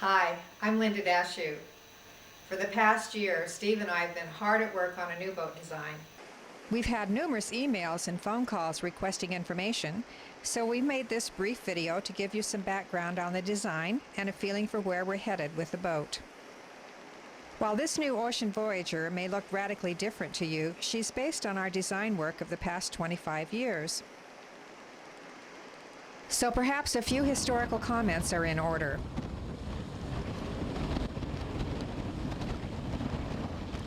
Hi, I'm Linda Dashew. For the past year, Steve and I have been hard at work on a new boat design. We've had numerous emails and phone calls requesting information, so we made this brief video to give you some background on the design and a feeling for where we're headed with the boat. While this new Ocean Voyager may look radically different to you, she's based on our design work of the past 25 years. So perhaps a few historical comments are in order.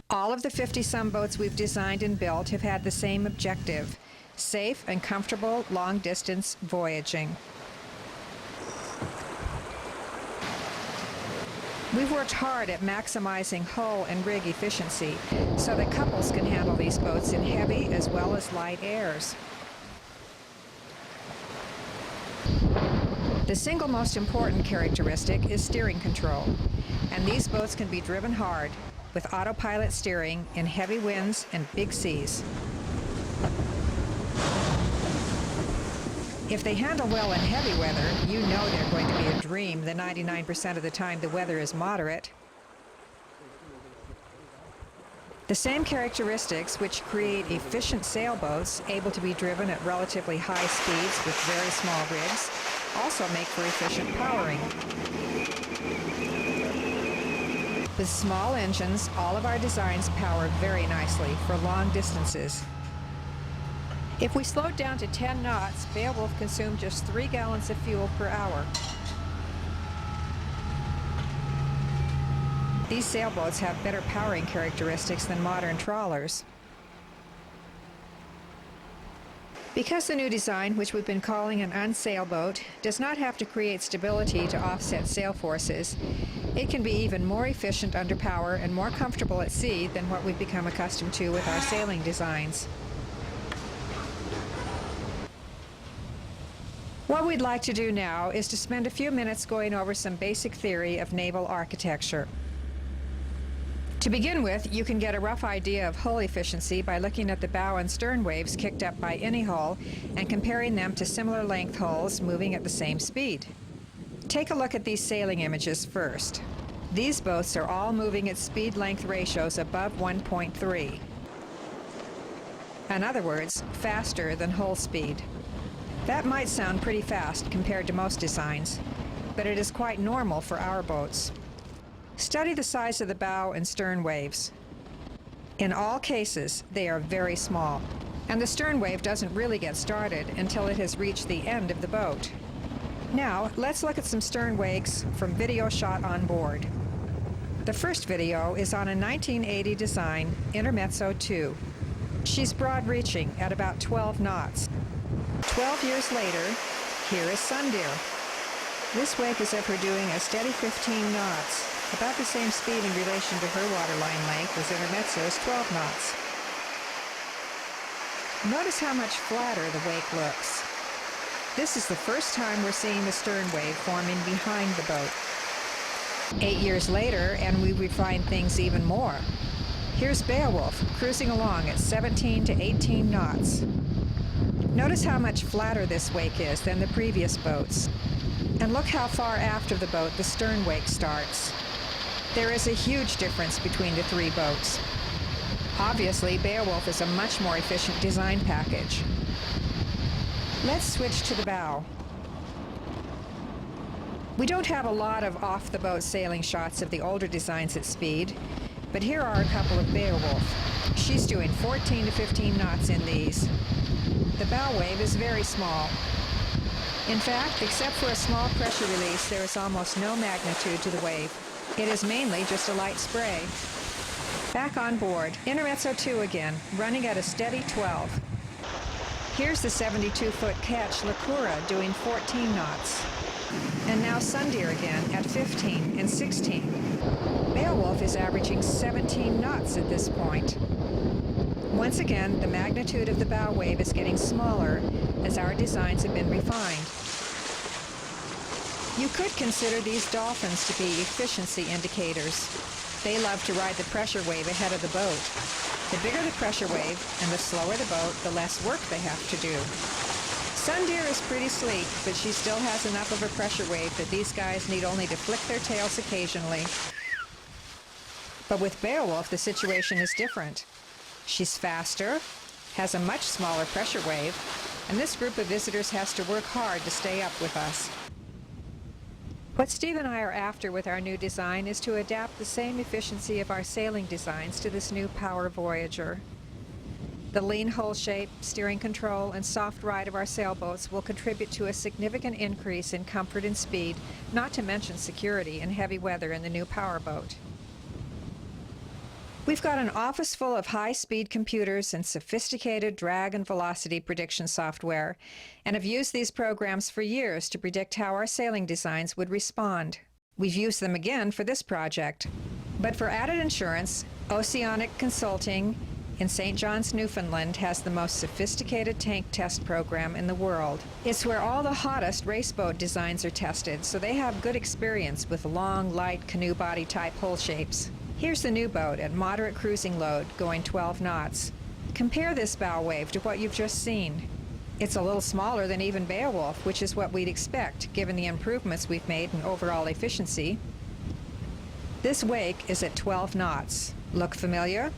All of the 50-some boats we've designed and built have had the same objective: safe and comfortable long-distance voyaging. We've worked hard at maximizing hull and rig efficiency so that couples can handle these boats in heavy as well as light airs. The single most important characteristic is steering control, and these boats can be driven hard with autopilot steering in heavy winds and big seas. If they handle well in heavy weather, you know they're going to be a dream the 99% of the time the weather is moderate. The same characteristics which create efficient sailboats able to be driven at relatively high speeds with very small rigs also make for efficient powering. With small engines, all of our designs power very nicely for long distances. If we slowed down to 10 knots, Beowulf consumed just 3 gallons of fuel per hour. These sailboats have better powering characteristics than modern trawlers. Because the new design, which we've been calling an unsailboat, does not have to create stability to offset sail forces, it can be even more efficient under power and more comfortable at sea than what we've become accustomed to with our sailing designs. What we'd like to do now is to spend a few minutes going over some basic theory of naval architecture. To begin with, you can get a rough idea of hull efficiency by looking at the bow and stern waves kicked up by any hull and comparing them to similar length hulls moving at the same speed. Take a look at these sailing images first. These boats are all moving at speed-length ratios above 1.3. In other words, faster than hull speed. That might sound pretty fast compared to most designs, but it is quite normal for our boats. Study the size of the bow and stern waves. In all cases, they are very small, and the stern wave doesn't really get started until it has reached the end of the boat. Now, let's look at some stern waves from video shot on board. The first video is on a 1980 design Intermezzo 2. She's broad-reaching at about 12 knots. 12 years later, here is Sundeer. This wake is of her doing a steady 15 knots, about the same speed in relation to her waterline length as Intermezzo's 12 knots. Notice how much flatter the wake looks. This is the first time we're seeing the stern wave forming behind the boat. 8 years later, and we refine things even more. Here's Beowulf cruising along at 17 to 18 knots. Notice how much flatter this wake is than the previous boats. And look how far after the boat the stern wake starts. There is a huge difference between the three boats. Obviously, Beowulf is a much more efficient design package. Let's switch to the bow. We don't have a lot of off-the-boat sailing shots of the older designs at speed, but here are a couple of Beowulf. She's doing 14 to 15 knots in these. The bow wave is very small. In fact, except for a small pressure release, there is almost no magnitude to the wave. It is mainly just a light spray. Back on board, Intermezzo 2 again, running at a steady 12. Here's the 72-foot ketch Lacura doing 14 knots. And now Sundeer again at 15 and 16. Beowulf is averaging 17 knots at this point. Once again, the magnitude of the bow wave is getting smaller as our designs have been refined. You could consider these dolphins to be efficiency indicators. They love to ride the pressure wave ahead of the boat. The bigger the pressure wave and the slower the boat, the less work they have to do. Sundeer is pretty sleek, but she still has enough of a pressure wave that these guys need only to flick their tails occasionally. But with Beowulf, the situation is different. She's faster, has a much smaller pressure wave, and this group of visitors has to work hard to stay up with us. What Steve and I are after with our new design is to adapt the same efficiency of our sailing designs to this new power Voyager. The lean hull shape, steering control, and soft ride of our sailboats will contribute to a significant increase in comfort and speed, not to mention security in heavy weather in the new powerboat. We've got an office full of high-speed computers and sophisticated drag and velocity prediction software, and have used these programs for years to predict how our sailing designs would respond. We've used them again for this project. But for added insurance, Oceanic Consulting in St. John's, Newfoundland has the most sophisticated tank test program in the world. It's where all the hottest raceboat designs are tested, so they have good experience with long, light canoe body type hull shapes. Here's the new boat at moderate cruising load, going 12 knots. Compare this bow wave to what you've just seen. It's a little smaller than even Beowulf, which is what we'd expect, given the improvements we've made in overall efficiency. This wake is at 12 knots. Look familiar?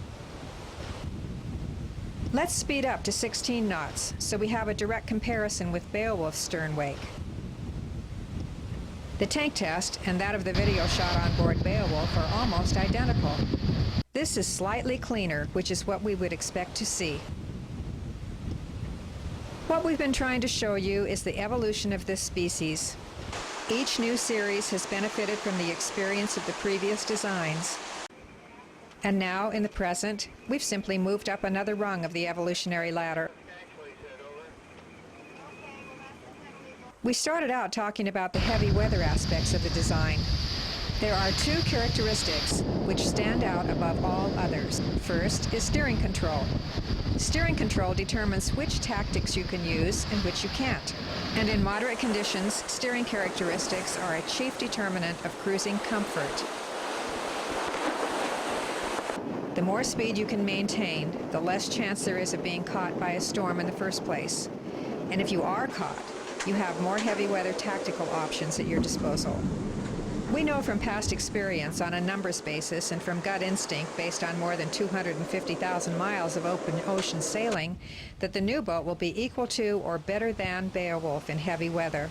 Let's speed up to 16 knots, so we have a direct comparison with Beowulf's stern wake. The tank test and that of the video shot on board Beowulf are almost identical. This is slightly cleaner, which is what we would expect to see. What we've been trying to show you is the evolution of this species. Each new series has benefited from the experience of the previous designs. And now, in the present, we've simply moved up another rung of the evolutionary ladder. We started out talking about the heavy weather aspects of the design. There are two characteristics which stand out above all others. First is steering control. Steering control determines which tactics you can use and which you can't. And in moderate conditions, steering characteristics are a chief determinant of cruising comfort. The more speed you can maintain, the less chance there is of being caught by a storm in the first place. And if you are caught, you have more heavy weather tactical options at your disposal. We know from past experience on a numbers basis and from gut instinct based on more than 250,000 miles of open ocean sailing that the new boat will be equal to or better than Beowulf in heavy weather.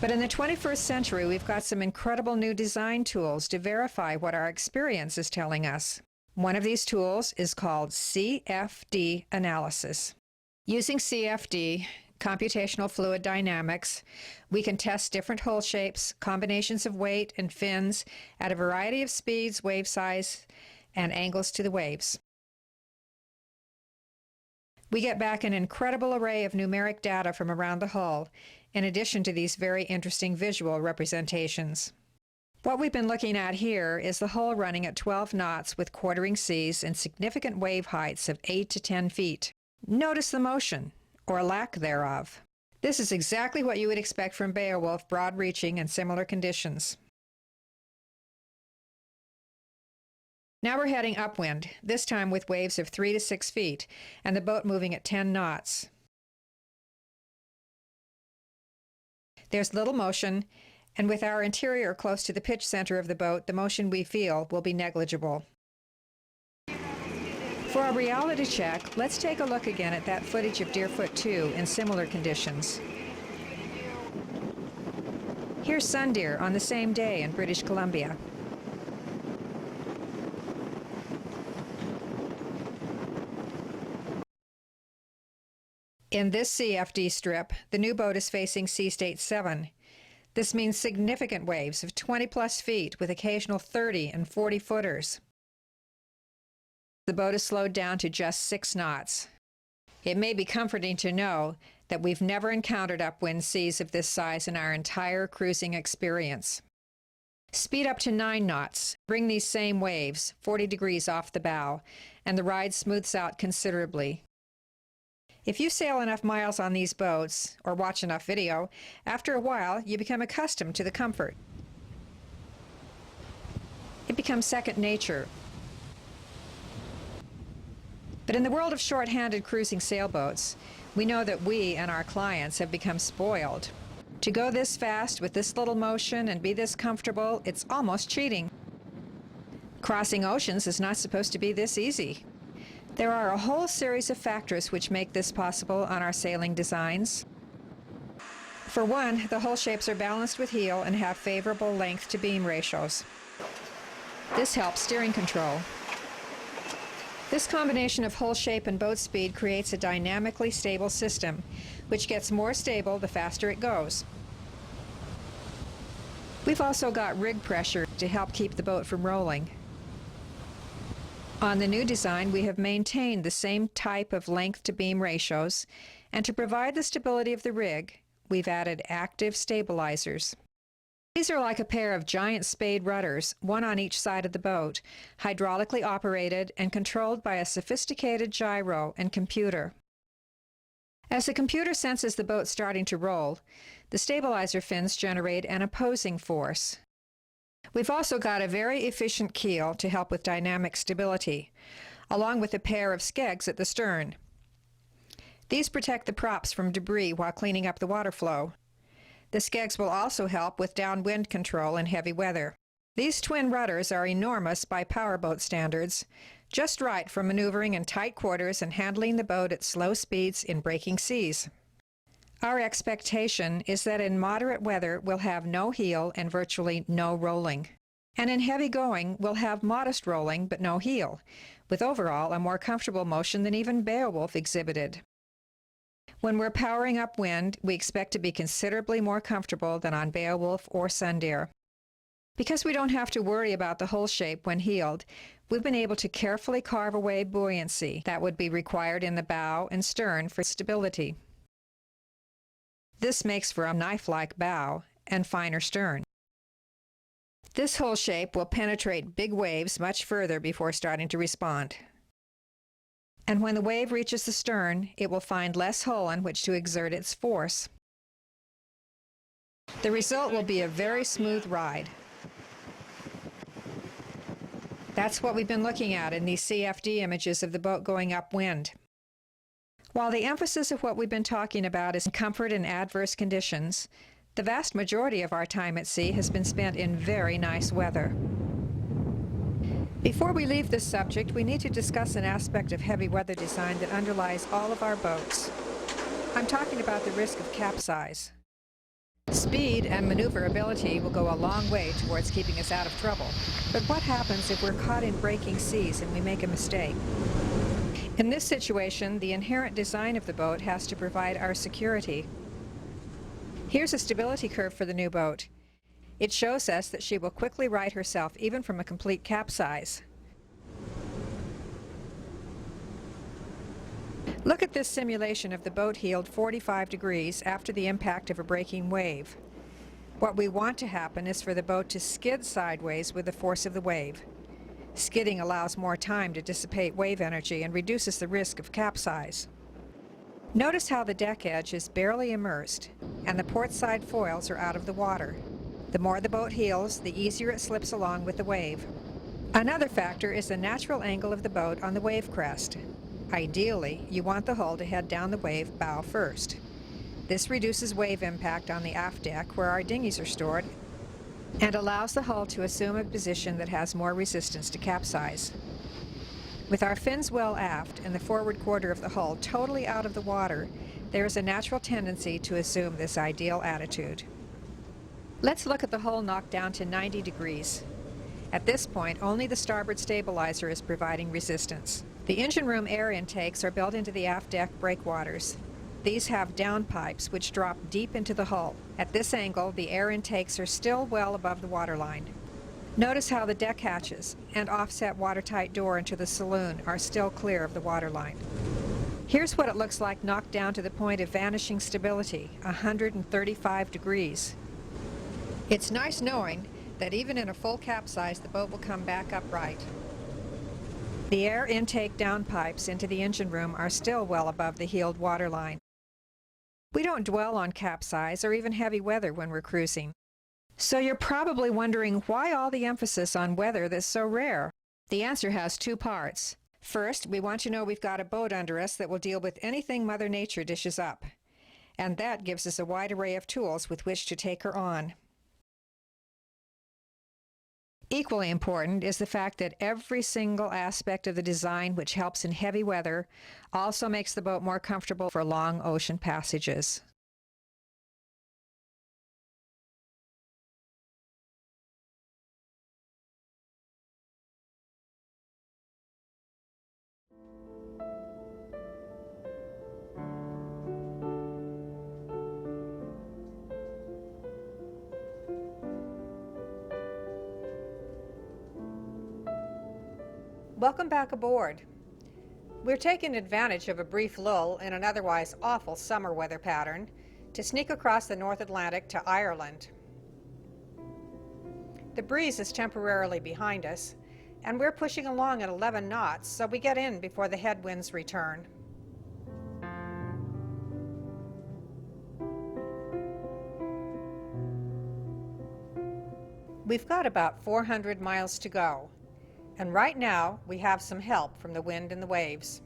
But in the 21st century, we've got some incredible new design tools to verify what our experience is telling us. One of these tools is called CFD analysis. Using CFD, computational fluid dynamics, we can test different hull shapes, combinations of weight and fins at a variety of speeds, wave size, and angles to the waves. We get back an incredible array of numeric data from around the hull, in addition to these very interesting visual representations. What we've been looking at here is the hull running at 12 knots with quartering seas and significant wave heights of 8 to 10 feet. Notice the motion, or lack thereof. This is exactly what you would expect from Beowulf, broad-reaching and similar conditions. Now we're heading upwind, this time with waves of 3 to 6 feet, and the boat moving at 10 knots. There's little motion, and with our interior close to the pitch center of the boat, the motion we feel will be negligible. For a reality check, let's take a look again at that footage of Deerfoot 2 in similar conditions. Here's Sundeer on the same day in British Columbia. In this CFD strip, the new boat is facing Sea State 7. This means significant waves of 20-plus feet with occasional 30 and 40 footers. The boat is slowed down to just 6 knots. It may be comforting to know that we've never encountered upwind seas of this size in our entire cruising experience. Speed up to 9 knots, bring these same waves 40 degrees off the bow, and the ride smooths out considerably. If you sail enough miles on these boats, or watch enough video, after a while you become accustomed to the comfort. It becomes second nature. But in the world of short-handed cruising sailboats, we know that we and our clients have become spoiled. To go this fast with this little motion and be this comfortable, it's almost cheating. Crossing oceans is not supposed to be this easy. There are a whole series of factors which make this possible on our sailing designs. For one, the hull shapes are balanced with heel and have favorable length to beam ratios. This helps steering control. This combination of hull shape and boat speed creates a dynamically stable system, which gets more stable the faster it goes. We've also got rig pressure to help keep the boat from rolling. On the new design, we have maintained the same type of length to beam ratios, and to provide the stability of the rig, we've added active stabilizers. These are like a pair of giant spade rudders, one on each side of the boat, hydraulically operated and controlled by a sophisticated gyro and computer. As the computer senses the boat starting to roll, the stabilizer fins generate an opposing force. We've also got a very efficient keel to help with dynamic stability, along with a pair of skegs at the stern. These protect the props from debris while cleaning up the water flow. The skegs will also help with downwind control in heavy weather. These twin rudders are enormous by powerboat standards, just right for maneuvering in tight quarters and handling the boat at slow speeds in breaking seas. Our expectation is that in moderate weather we'll have no heel and virtually no rolling. And in heavy going we'll have modest rolling but no heel, with overall a more comfortable motion than even Beowulf exhibited. When we're powering upwind, we expect to be considerably more comfortable than on Beowulf or Sundeer. Because we don't have to worry about the hull shape when heeled, we've been able to carefully carve away buoyancy that would be required in the bow and stern for stability. This makes for a knife-like bow and finer stern. This hull shape will penetrate big waves much further before starting to respond. And when the wave reaches the stern, it will find less hull on which to exert its force. The result will be a very smooth ride. That's what we've been looking at in these CFD images of the boat going upwind. While the emphasis of what we've been talking about is comfort in adverse conditions, the vast majority of our time at sea has been spent in very nice weather. Before we leave this subject, we need to discuss an aspect of heavy weather design that underlies all of our boats. I'm talking about the risk of capsize. Speed and maneuverability will go a long way towards keeping us out of trouble. But what happens if we're caught in breaking seas and we make a mistake? In this situation, the inherent design of the boat has to provide our security. Here's a stability curve for the new boat. It shows us that she will quickly right herself even from a complete capsize. Look at this simulation of the boat heeled 45 degrees after the impact of a breaking wave. What we want to happen is for the boat to skid sideways with the force of the wave. Skidding allows more time to dissipate wave energy and reduces the risk of capsize. Notice how the deck edge is barely immersed and the port side foils are out of the water. The more the boat heels, the easier it slips along with the wave. Another factor is the natural angle of the boat on the wave crest. Ideally, you want the hull to head down the wave bow first. This reduces wave impact on the aft deck where our dinghies are stored and allows the hull to assume a position that has more resistance to capsize. With our fins well aft and the forward quarter of the hull totally out of the water, there is a natural tendency to assume this ideal attitude. Let's look at the hull knocked down to 90 degrees. At this point, only the starboard stabilizer is providing resistance. The engine room air intakes are built into the aft deck breakwaters. These have downpipes which drop deep into the hull. At this angle, the air intakes are still well above the waterline. Notice how the deck hatches and offset watertight door into the saloon are still clear of the waterline. Here's what it looks like knocked down to the point of vanishing stability, 135 degrees. It's nice knowing that even in a full capsize, the boat will come back upright. The air intake downpipes into the engine room are still well above the heeled waterline. We don't dwell on capsize or even heavy weather when we're cruising. So you're probably wondering why all the emphasis on weather that's so rare. The answer has two parts. First, we want you to know we've got a boat under us that will deal with anything Mother Nature dishes up. And that gives us a wide array of tools with which to take her on. Equally important is the fact that every single aspect of the design which helps in heavy weather also makes the boat more comfortable for long ocean passages. Welcome back aboard. We're taking advantage of a brief lull in an otherwise awful summer weather pattern to sneak across the North Atlantic to Ireland. The breeze is temporarily behind us, and we're pushing along at 11 knots, so we get in before the headwinds return. We've got about 400 miles to go, and right now we have some help from the wind and the waves.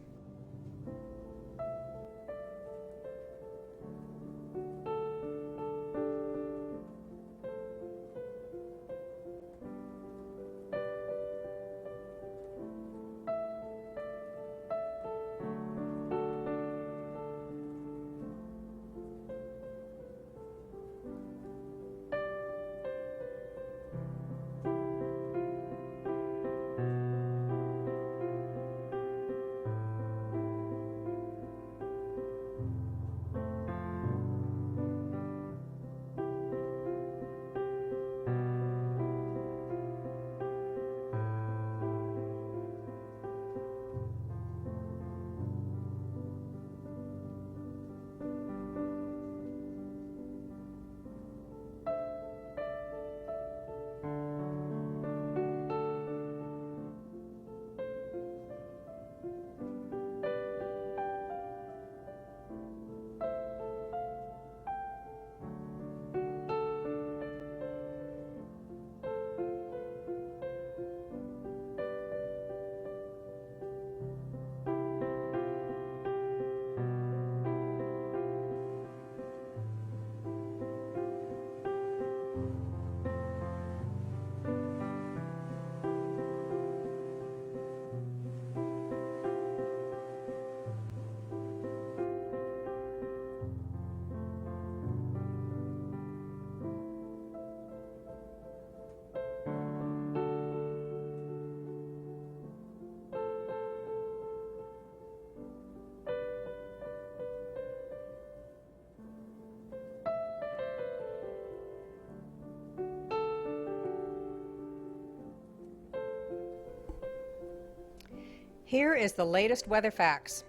Here is the latest weather facts.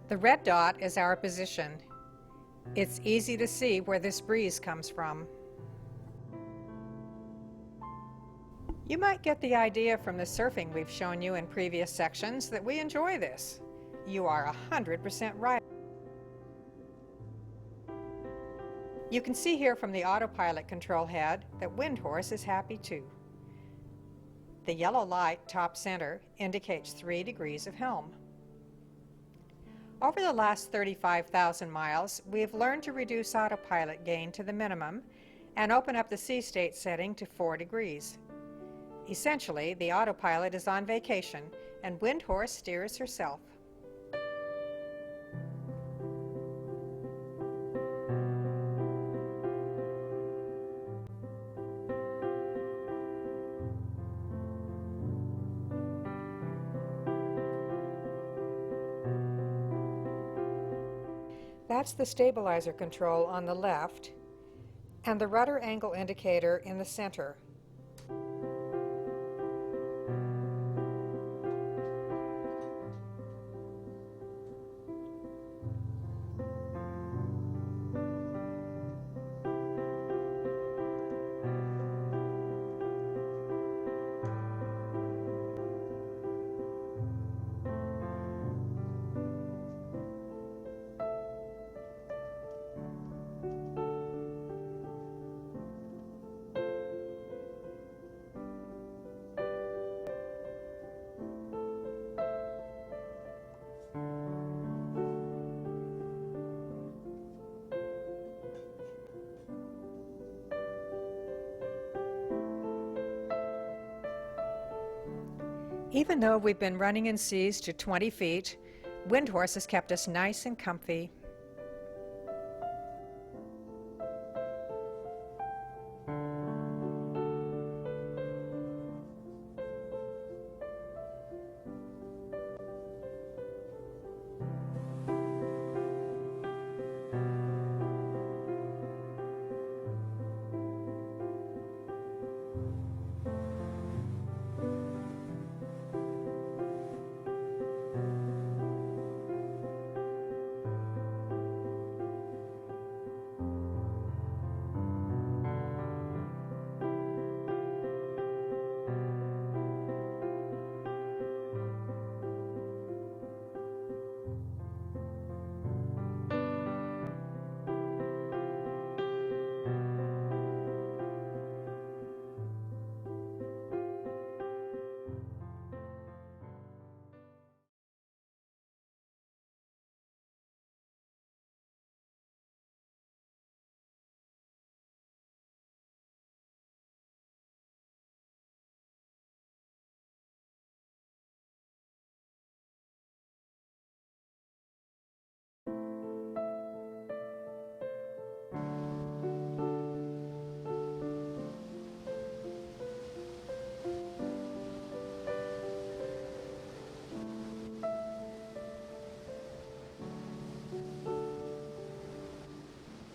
The red dot is our position. It's easy to see where this breeze comes from. You might get the idea from the surfing we've shown you in previous sections that we enjoy this. You are 100% right. You can see here from the autopilot control head that Windhorse is happy too. The yellow light top center indicates 3 degrees of helm. Over the last 35,000 miles, we have learned to reduce autopilot gain to the minimum and open up the sea state setting to 4 degrees. Essentially, the autopilot is on vacation and Windhorse steers herself. That's the stabilizer control on the left and the rudder angle indicator in the center. Even though we've been running in seas to 20 feet, Windhorse has kept us nice and comfy.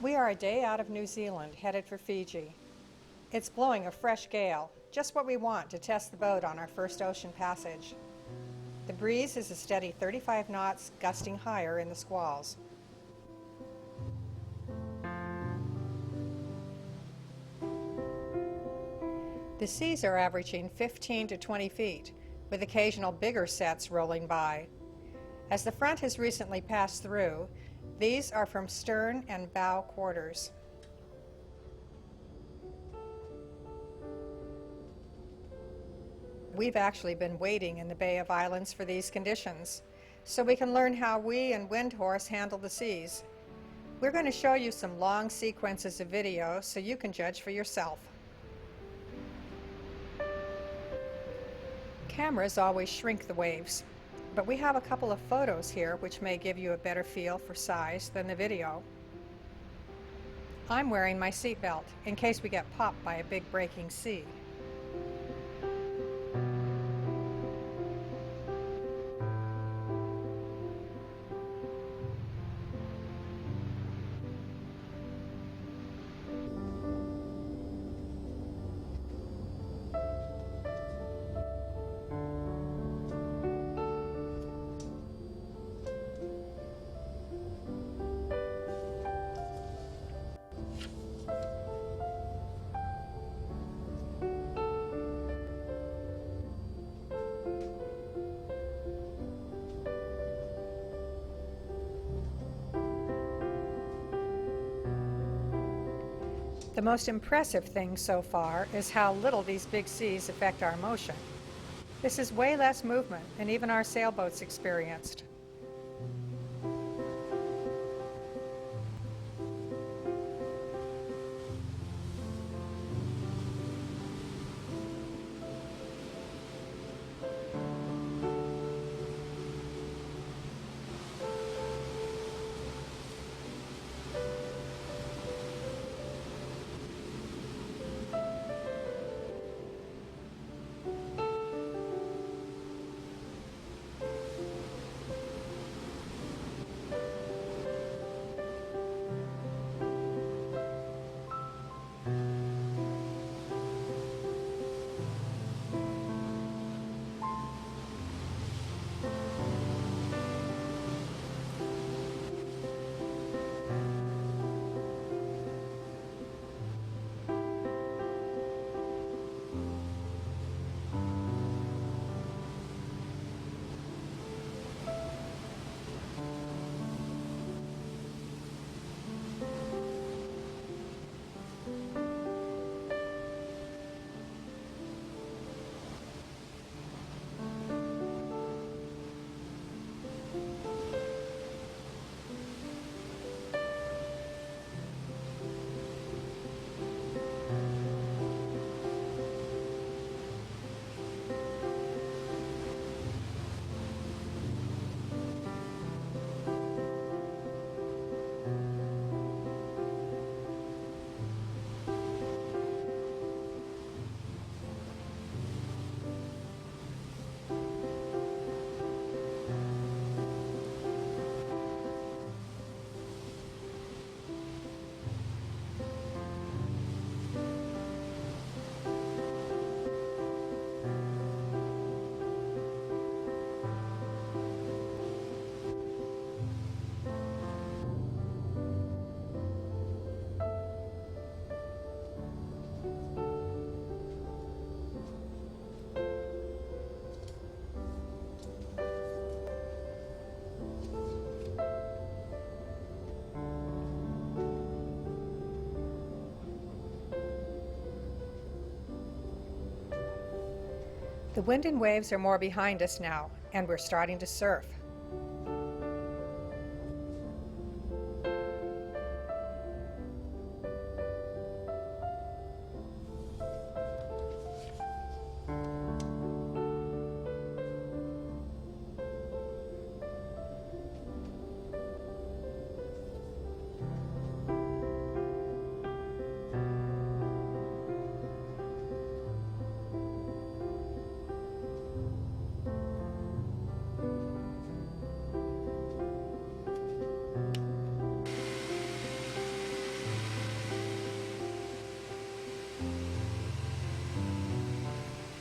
We are a day out of New Zealand, headed for Fiji. It's blowing a fresh gale, just what we want to test the boat on our first ocean passage. The breeze is a steady 35 knots, gusting higher in the squalls. The seas are averaging 15 to 20 feet, with occasional bigger sets rolling by. As the front has recently passed through, these are from stern and bow quarters. We've actually been waiting in the Bay of Islands for these conditions, so we can learn how we and Windhorse handle the seas. We're going to show you some long sequences of video so you can judge for yourself. Cameras always shrink the waves, but we have a couple of photos here which may give you a better feel for size than the video. I'm wearing my seatbelt in case we get popped by a big breaking sea. The most impressive thing so far is how little these big seas affect our motion. This is way less movement than even our sailboats experienced. The wind and waves are more behind us now, and we're starting to surf.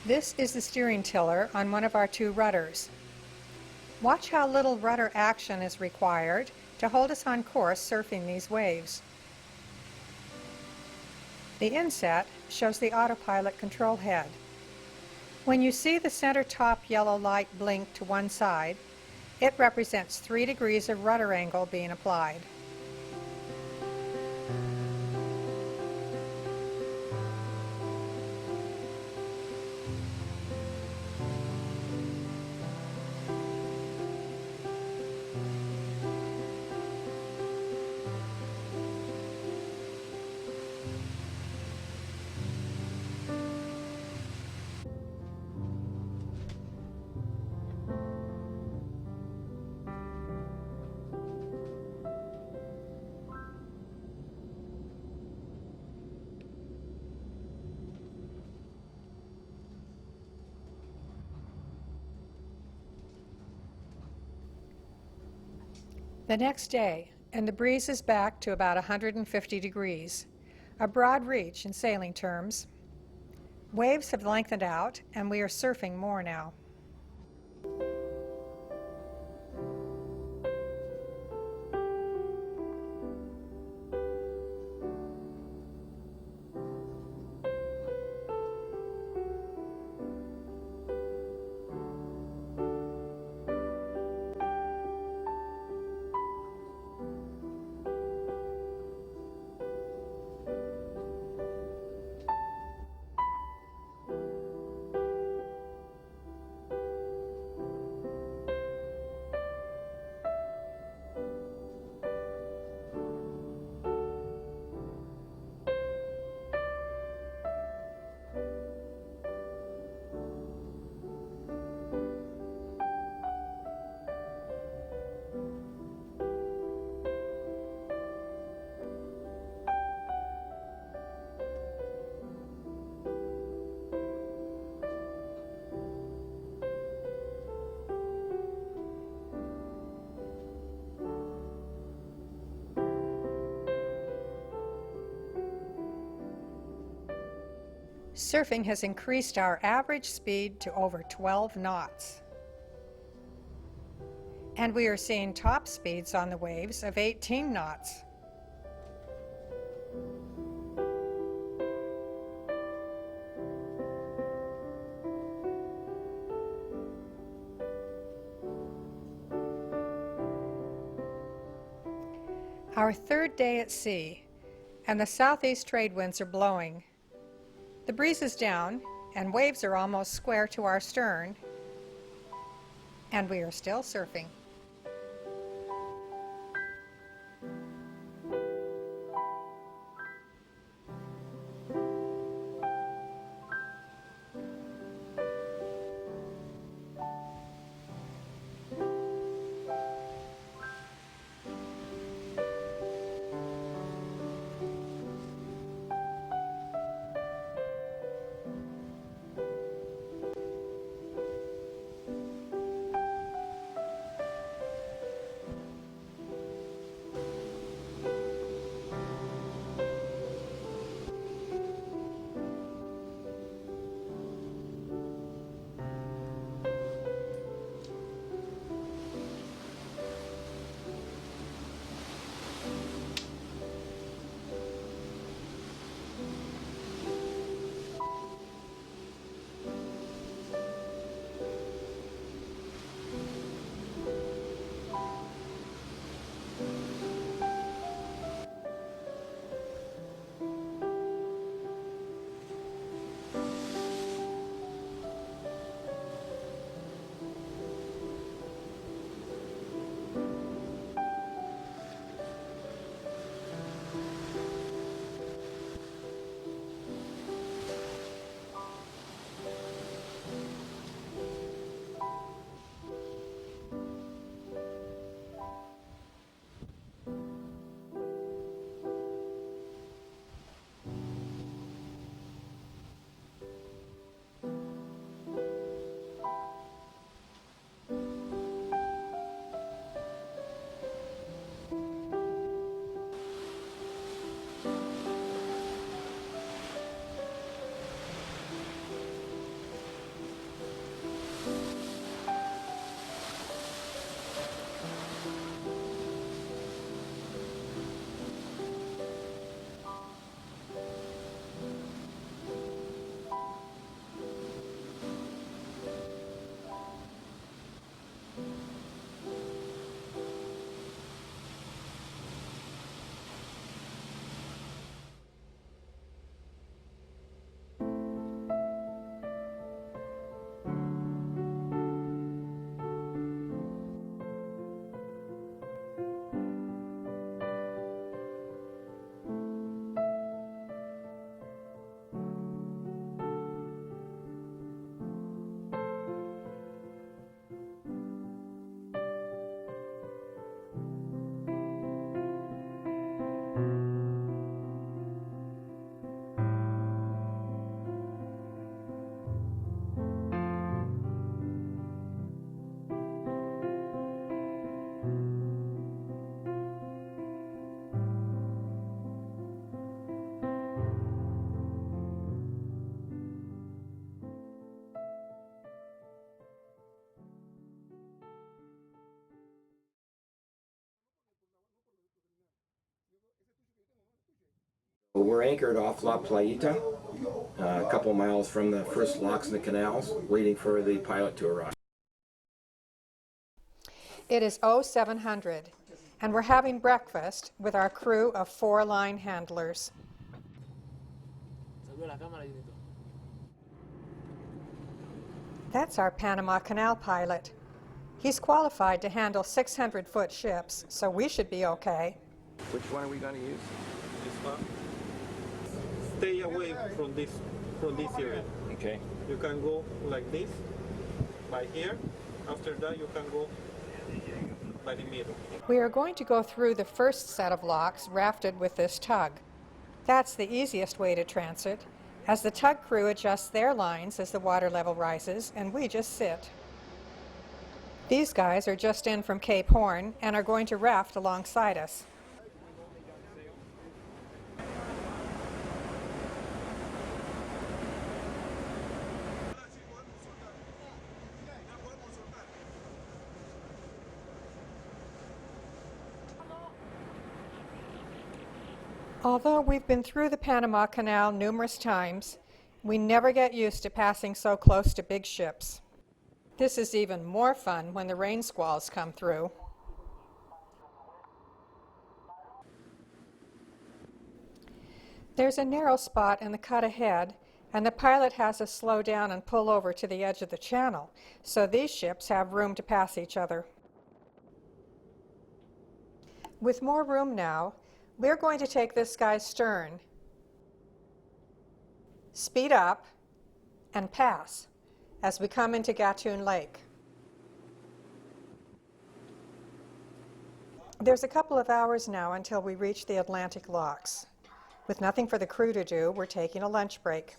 This is the steering tiller on one of our two rudders. Watch how little rudder action is required to hold us on course surfing these waves. The inset shows the autopilot control head. When you see the center top yellow light blink to one side, it represents 3 degrees of rudder angle being applied. The next day, and the breeze is back to about 150 degrees, a broad reach in sailing terms. Waves have lengthened out, and we are surfing more now. Surfing has increased our average speed to over 12 knots. And we are seeing top speeds on the waves of 18 knots. Our third day at sea, and the southeast trade winds are blowing. The breeze is down, and waves are almost square to our stern, and we are still surfing. We're anchored off La Playita, a couple miles from the first locks in the canals, waiting for the pilot to arrive. It is 0700, and we're having breakfast with our crew of 4 line handlers. That's our Panama Canal pilot. He's qualified to handle 600-foot ships, so we should be okay. Which one are we going to use? This one. Stay away from this area. Okay. You can go like this, by here. After that, you can go by the middle. We are going to go through the first set of locks rafted with this tug. That's the easiest way to transit, as the tug crew adjusts their lines as the water level rises, and we just sit. These guys are just in from Cape Horn and are going to raft alongside us. Although we've been through the Panama Canal numerous times, we never get used to passing so close to big ships. This is even more fun when the rain squalls come through. There's a narrow spot in the cut ahead, and the pilot has us slow down and pull over to the edge of the channel, so these ships have room to pass each other. With more room now, we're going to take this guy's stern, speed up, and pass as we come into Gatun Lake. There's a couple of hours now until we reach the Atlantic locks. With nothing for the crew to do, we're taking a lunch break.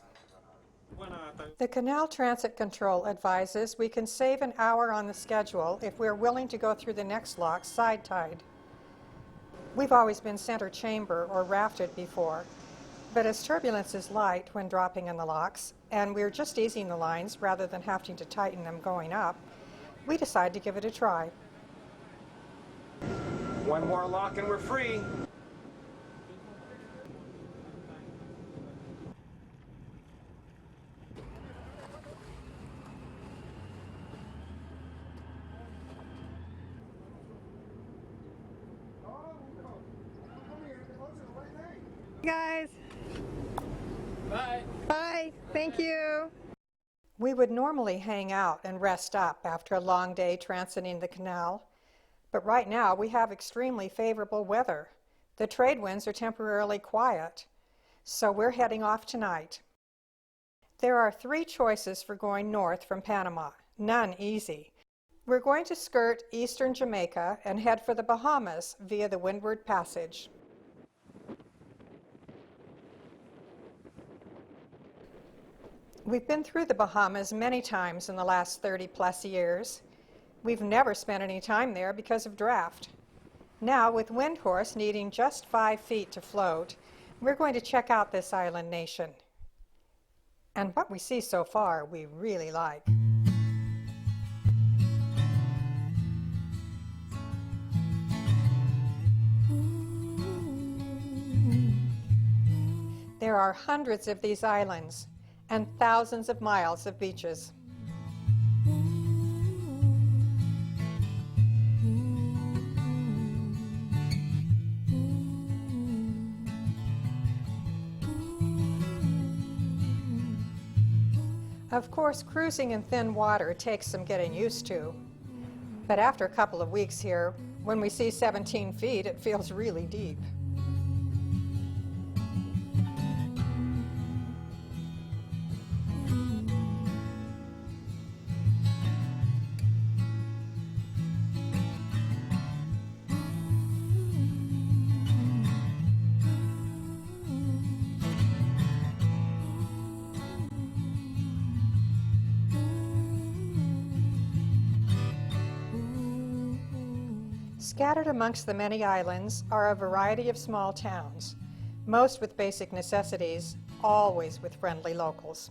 The Canal Transit Control advises we can save an hour on the schedule if we're willing to go through the next lock side-tied. We've always been center chamber or rafted before, but as turbulence is light when dropping in the locks, and we're just easing the lines rather than having to tighten them going up, we decided to give it a try. One more lock and we're free. Guys. Bye. Bye. Thank you. We would normally hang out and rest up after a long day transiting the canal, but right now we have extremely favorable weather. The trade winds are temporarily quiet, so we're heading off tonight. There are 3 choices for going north from Panama, none easy. We're going to skirt eastern Jamaica and head for the Bahamas via the Windward Passage. We've been through the Bahamas many times in the last 30-plus years. We've never spent any time there because of draft. Now, with Windhorse needing just 5 feet to float, we're going to check out this island nation. And what we see so far, we really like. There are hundreds of these islands and thousands of miles of beaches. Of course, cruising in thin water takes some getting used to. But after a couple of weeks here, when we see 17 feet, it feels really deep. Scattered amongst the many islands are a variety of small towns, most with basic necessities, always with friendly locals.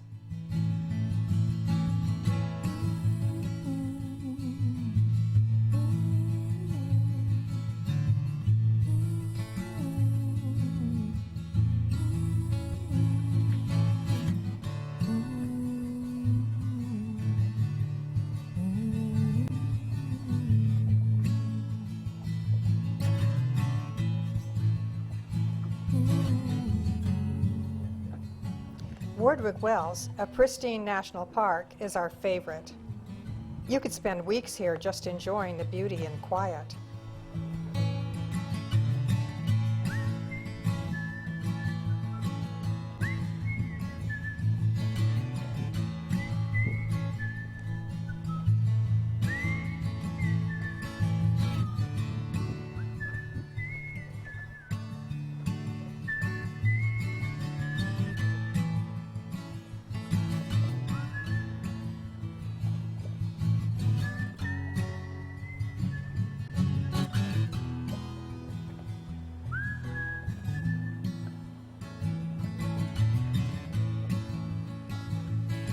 Wardwick Wells, a pristine national park, is our favorite. You could spend weeks here just enjoying the beauty and quiet.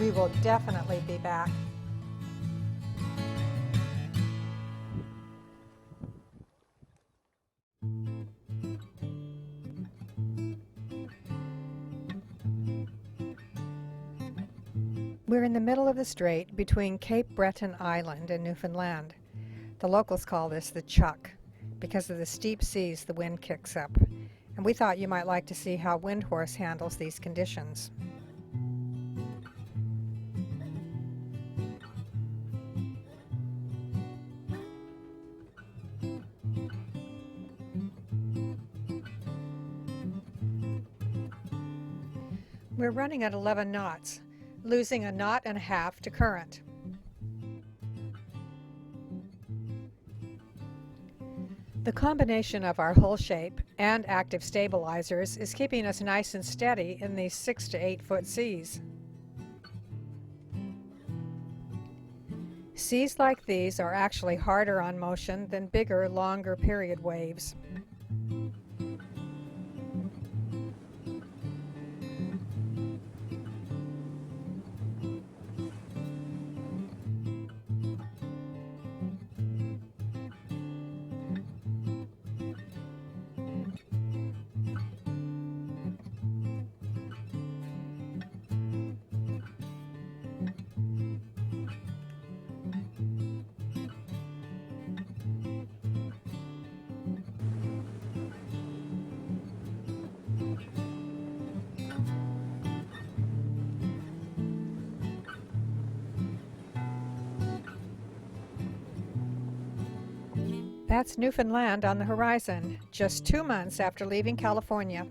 We will definitely be back. We're in the middle of the strait between Cape Breton Island and Newfoundland. The locals call this the Chuck because of the steep seas the wind kicks up. And we thought you might like to see how Windhorse handles these conditions. We're running at 11 knots, losing a knot and a half to current. The combination of our hull shape and active stabilizers is keeping us nice and steady in these 6 to 8 foot seas. Seas like these are actually harder on motion than bigger, longer period waves. That's Newfoundland on the horizon, just 2 months after leaving California.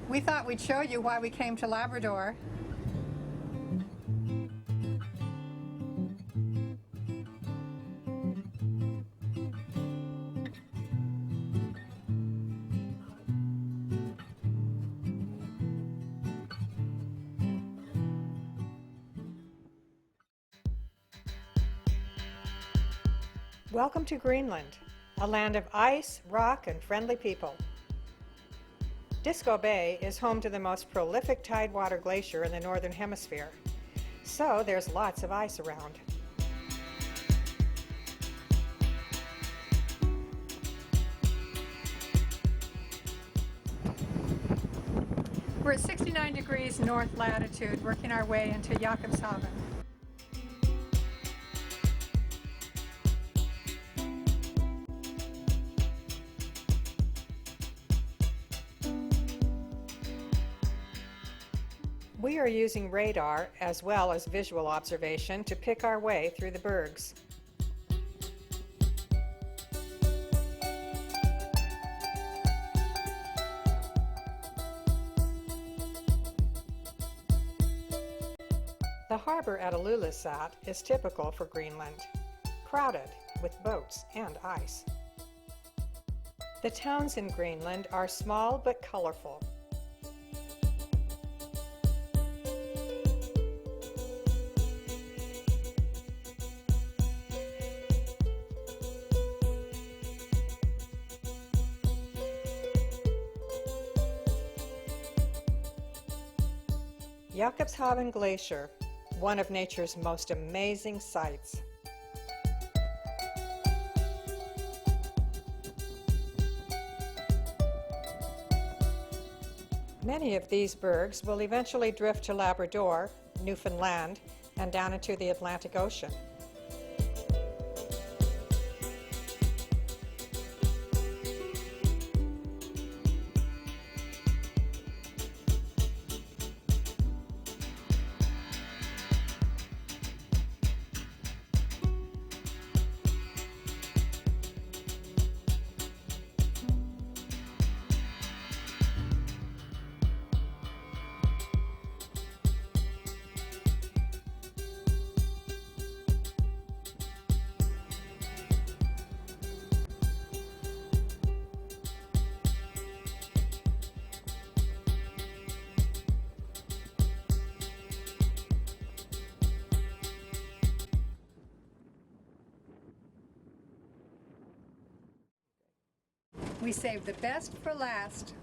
We thought we'd show you why we came to Labrador. Welcome to Greenland, a land of ice, rock, and friendly people. Disco Bay is home to the most prolific tidewater glacier in the Northern Hemisphere, so there's lots of ice around. We're at 69 degrees north latitude, working our way into Jakobshavn. We are using radar as well as visual observation to pick our way through the bergs. The harbor at Ilulissat is typical for Greenland, crowded with boats and ice. The towns in Greenland are small but colorful. Jakobshavn Glacier, one of nature's most amazing sights. Many of these bergs will eventually drift to Labrador, Newfoundland, and down into the Atlantic Ocean. We saved the best for last.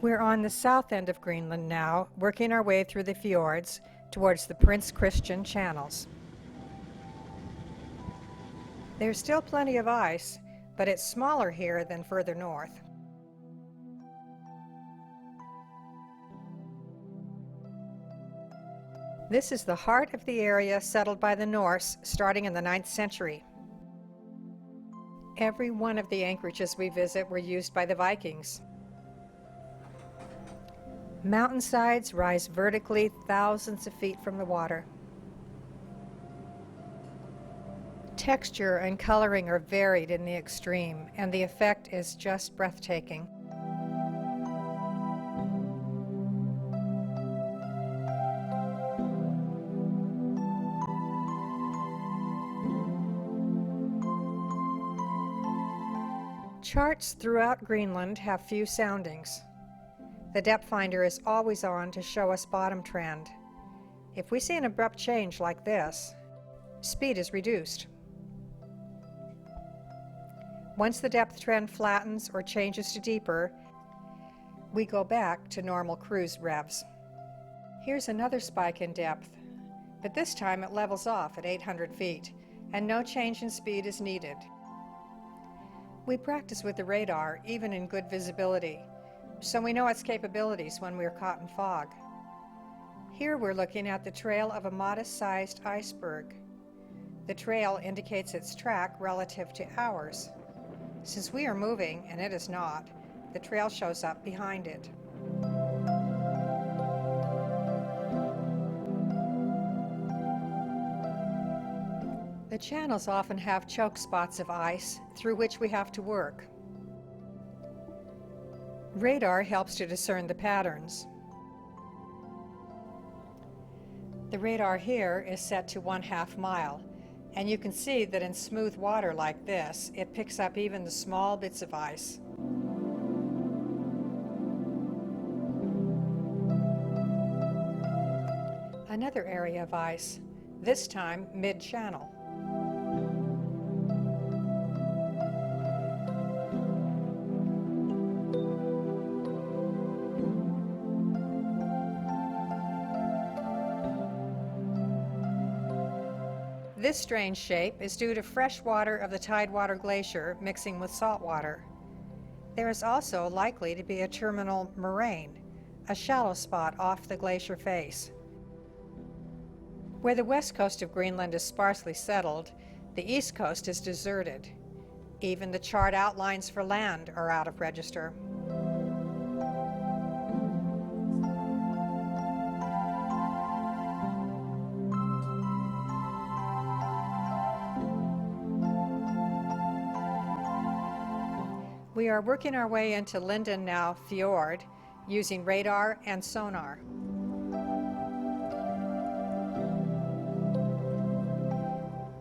We're on the south end of Greenland now, working our way through the fjords towards the Prince Christian channels. There's still plenty of ice, but it's smaller here than further north. This is the heart of the area settled by the Norse starting in the 9th century. Every one of the anchorages we visit were used by the Vikings. Mountainsides rise vertically thousands of feet from the water. Texture and coloring are varied in the extreme, and the effect is just breathtaking. Charts throughout Greenland have few soundings. The depth finder is always on to show us bottom trend. If we see an abrupt change like this, speed is reduced. Once the depth trend flattens or changes to deeper, we go back to normal cruise revs. Here's another spike in depth, but this time it levels off at 800 feet, and no change in speed is needed. We practice with the radar, even in good visibility, so we know its capabilities when we're caught in fog. Here we're looking at the trail of a modest-sized iceberg. The trail indicates its track relative to ours. Since we are moving, and it is not, the trail shows up behind it. The channels often have choke spots of ice through which we have to work. Radar helps to discern the patterns. The radar here is set to 1/2 mile, and you can see that in smooth water like this, it picks up even the small bits of ice. Another area of ice, this time mid-channel. This strange shape is due to fresh water of the Tidewater Glacier mixing with salt water. There is also likely to be a terminal moraine, a shallow spot off the glacier face. Where the west coast of Greenland is sparsely settled, the east coast is deserted. Even the chart outlines for land are out of register. We are working our way into Lindenau Fjord using radar and sonar.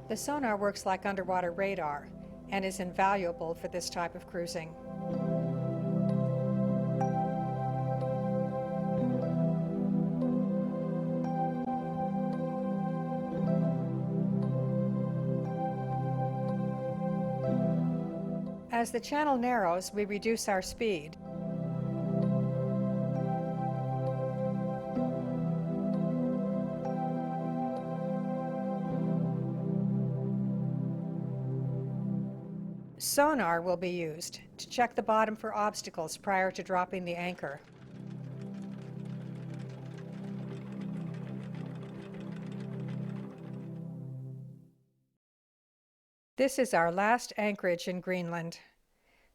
The sonar works like underwater radar and is invaluable for this type of cruising. As the channel narrows, we reduce our speed. Sonar will be used to check the bottom for obstacles prior to dropping the anchor. This is our last anchorage in Greenland.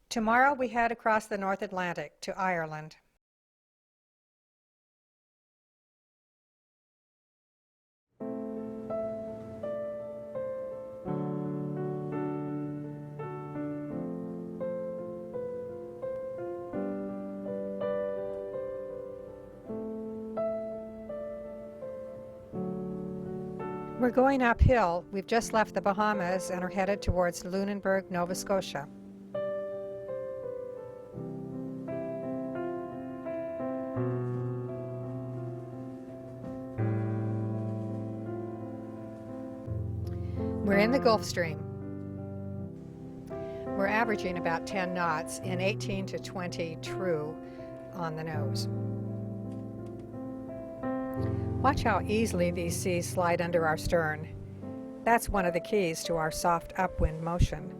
Tomorrow we head across the North Atlantic to Ireland. We're going uphill. We've just left the Bahamas and are headed towards Lunenburg, Nova Scotia. We're in the Gulf Stream. We're averaging about 10 knots in 18 to 20 true on the nose. Watch how easily these seas slide under our stern. That's one of the keys to our soft upwind motion.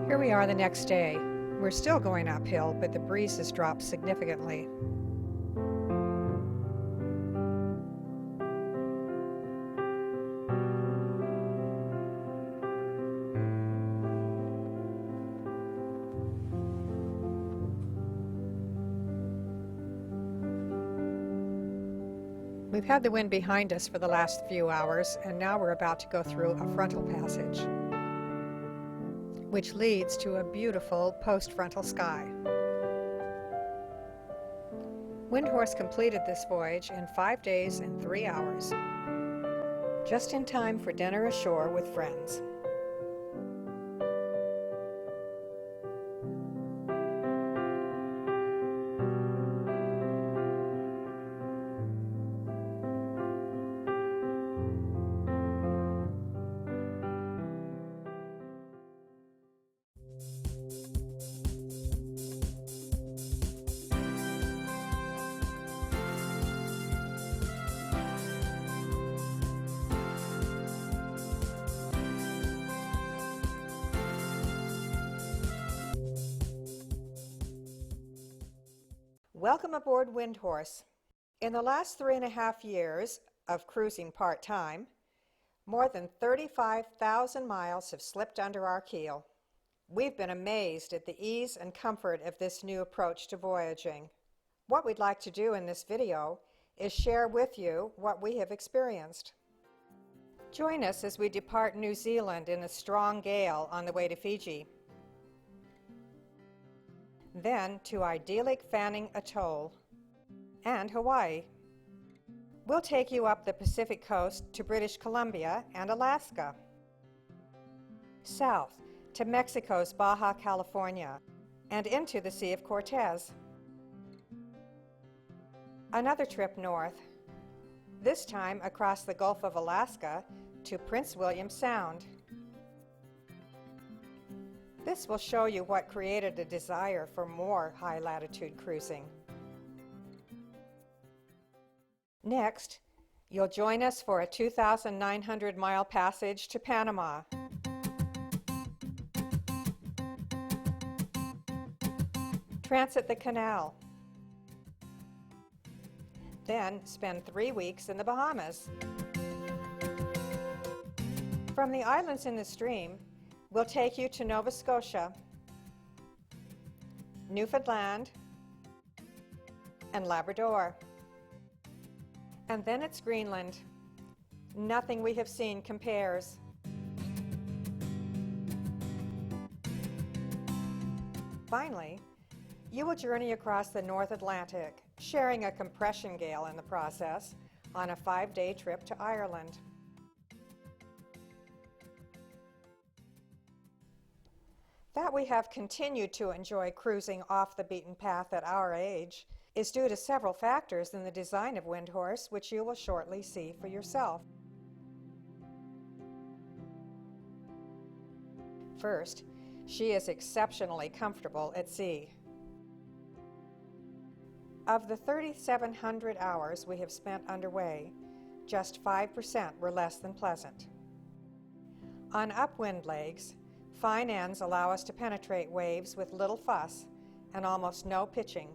Here we are the next day. We're still going uphill, but the breeze has dropped significantly. We've had the wind behind us for the last few hours, and now we're about to go through a frontal passage, which leads to a beautiful post-frontal sky. Windhorse completed this voyage in 5 days and 3 hours, just in time for dinner ashore with friends. Welcome aboard Windhorse. In the last 3.5 years of cruising part-time, more than 35,000 miles have slipped under our keel. We've been amazed at the ease and comfort of this new approach to voyaging. What we'd like to do in this video is share with you what we have experienced. Join us as we depart New Zealand in a strong gale on the way to Fiji. Then to idyllic Fanning Atoll and Hawaii. We'll take you up the Pacific coast to British Columbia and Alaska. South to Mexico's Baja California and into the Sea of Cortez. Another trip north, this time across the Gulf of Alaska to Prince William Sound. This will show you what created a desire for more high-latitude cruising. Next, you'll join us for a 2,900-mile passage to Panama. Transit the canal. Then spend 3 weeks in the Bahamas. From the islands in the stream, we'll take you to Nova Scotia, Newfoundland, and Labrador. And then it's Greenland. Nothing we have seen compares. Finally, you will journey across the North Atlantic, sharing a compression gale in the process, on a 5-day trip to Ireland. That we have continued to enjoy cruising off the beaten path at our age is due to several factors in the design of Windhorse, which you will shortly see for yourself. First, she is exceptionally comfortable at sea. Of the 3,700 hours we have spent underway, just 5% were less than pleasant. On upwind legs, fine ends allow us to penetrate waves with little fuss and almost no pitching.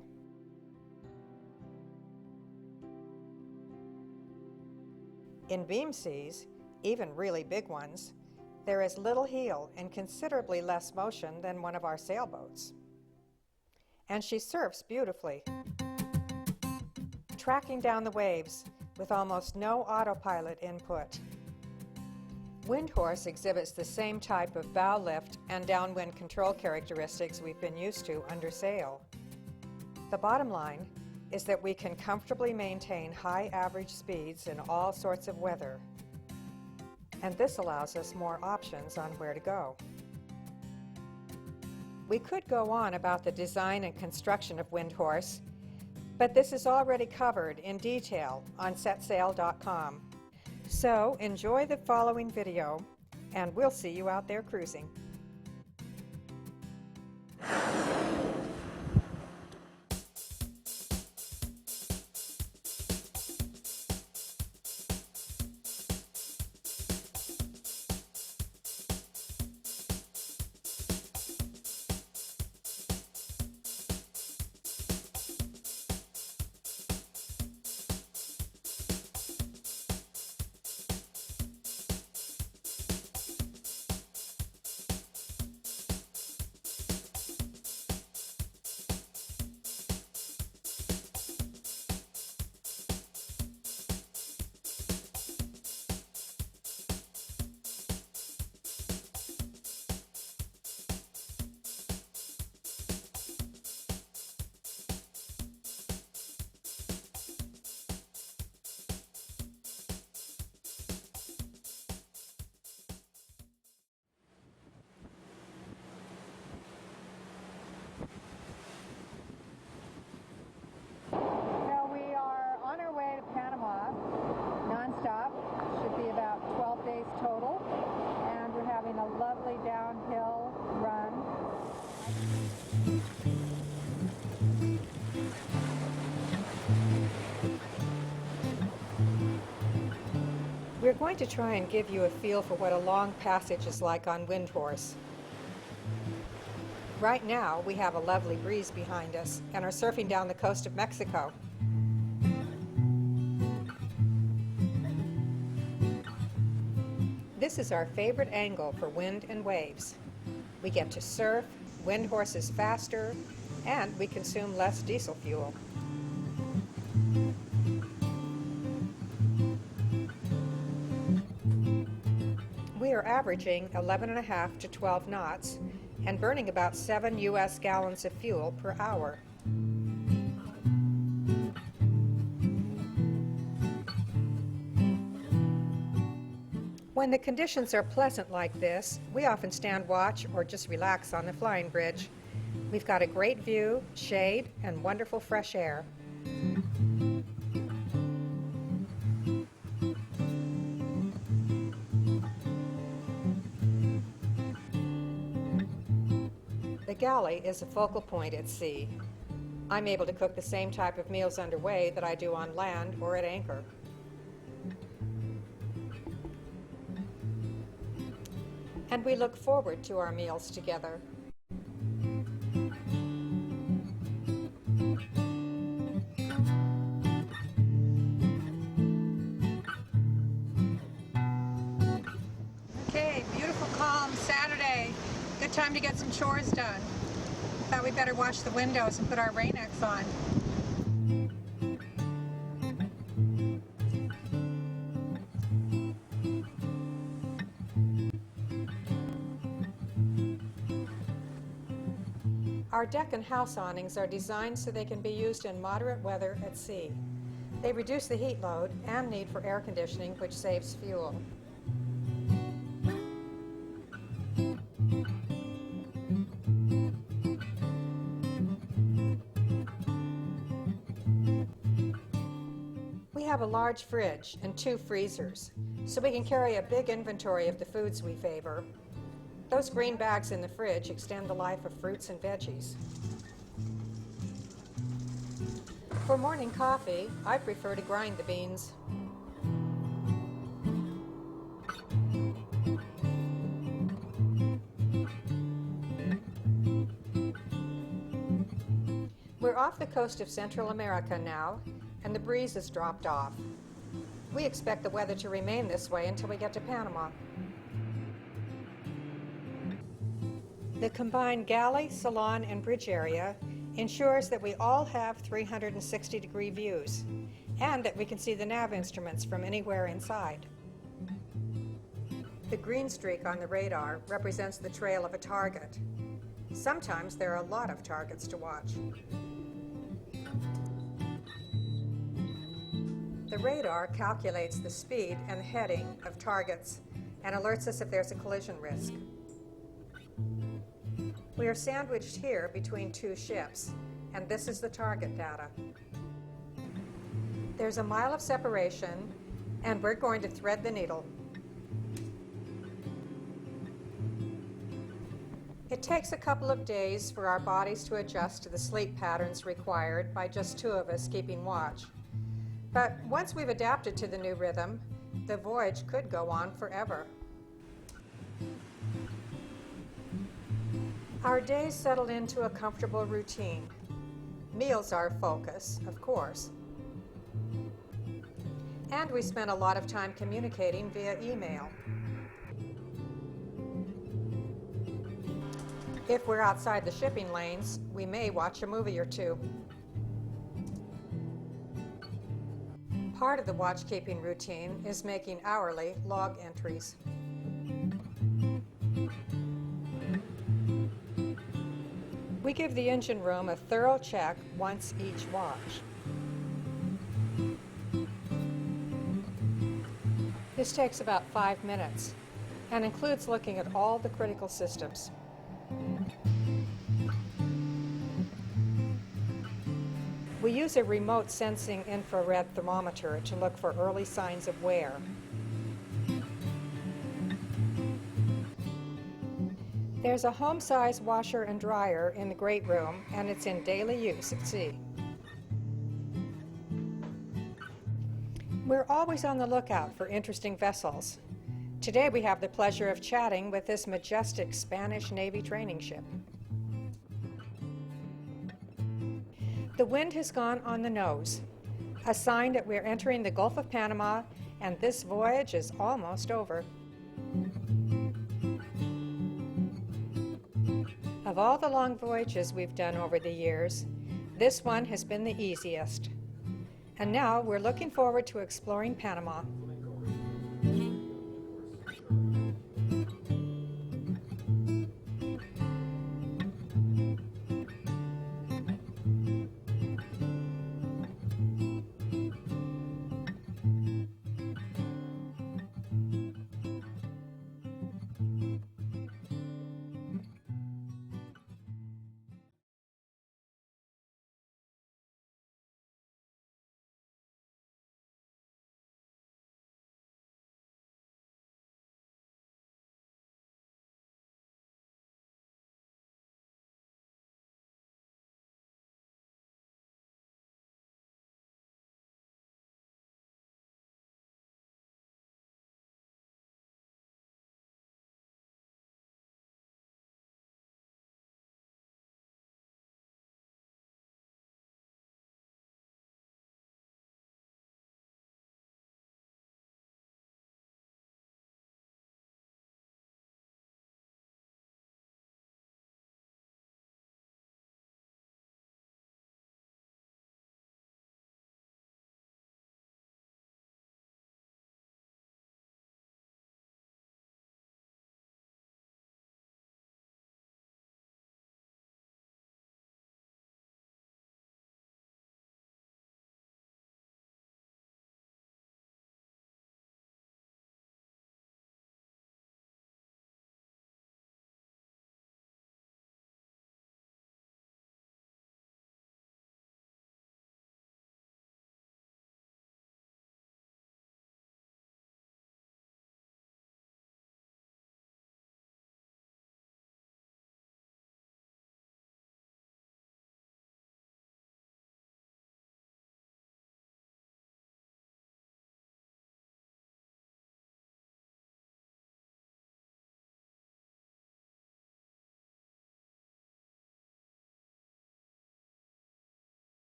In beam seas, even really big ones, there is little heel and considerably less motion than one of our sailboats. And she surfs beautifully, tracking down the waves with almost no autopilot input. Windhorse exhibits the same type of bow lift and downwind control characteristics we've been used to under sail. The bottom line is that we can comfortably maintain high average speeds in all sorts of weather. And this allows us more options on where to go. We could go on about the design and construction of Windhorse, but this is already covered in detail on setsail.com. So enjoy the following video, and we'll see you out there cruising. Non-stop, should be about 12 days total, and we're having a lovely downhill run. We're going to try and give you a feel for what a long passage is like on Windhorse. Right now, we have a lovely breeze behind us and are surfing down the coast of Mexico. This is our favorite angle for wind and waves. We get to surf, Windhorse is faster, and we consume less diesel fuel. We are averaging 11.5 to 12 knots and burning about 7 US gallons of fuel per hour. When the conditions are pleasant like this, we often stand watch or just relax on the flying bridge. We've got a great view, shade, and wonderful fresh air. galley is a focal point at sea. I'm able to cook the same type of meals underway that I do on land or at anchor. And we look forward to our meals together. Okay, beautiful, calm Saturday. Good time to get some chores done. Thought we better wash the windows and put our rainecks on. Our deck and house awnings are designed so they can be used in moderate weather at sea. They reduce the heat load and need for air conditioning, which saves fuel. We have a large fridge and 2 freezers, so we can carry a big inventory of the foods we favor. Those green bags in the fridge extend the life of fruits and veggies. For morning coffee, I prefer to grind the beans. We're off the coast of Central America now, and the breeze has dropped off. We expect the weather to remain this way until we get to Panama. The combined galley, salon, and bridge area ensures that we all have 360-degree views and that we can see the nav instruments from anywhere inside. The green streak on the radar represents the trail of a target. Sometimes there are a lot of targets to watch. The radar calculates the speed and heading of targets and alerts us if there's a collision risk. We are sandwiched here between 2 ships, and this is the target data. There's a mile of separation, and we're going to thread the needle. It takes a couple of days for our bodies to adjust to the sleep patterns required by just 2 of us keeping watch. But once we've adapted to the new rhythm, the voyage could go on forever. Our days settled into a comfortable routine. Meals are focus, of course. And we spent a lot of time communicating via email. If we're outside the shipping lanes, we may watch a movie or 2. Part of the watch-keeping routine is making hourly log entries. We give the engine room a thorough check once each watch. This takes about 5 minutes and includes looking at all the critical systems. We use a remote sensing infrared thermometer to look for early signs of wear. There's a home-size washer and dryer in the great room, and it's in daily use at sea. We're always on the lookout for interesting vessels. Today we have the pleasure of chatting with this majestic Spanish Navy training ship. The wind has gone on the nose, a sign that we're entering the Gulf of Panama, and this voyage is almost over. Of all the long voyages we've done over the years, this one has been the easiest. And now we're looking forward to exploring Panama.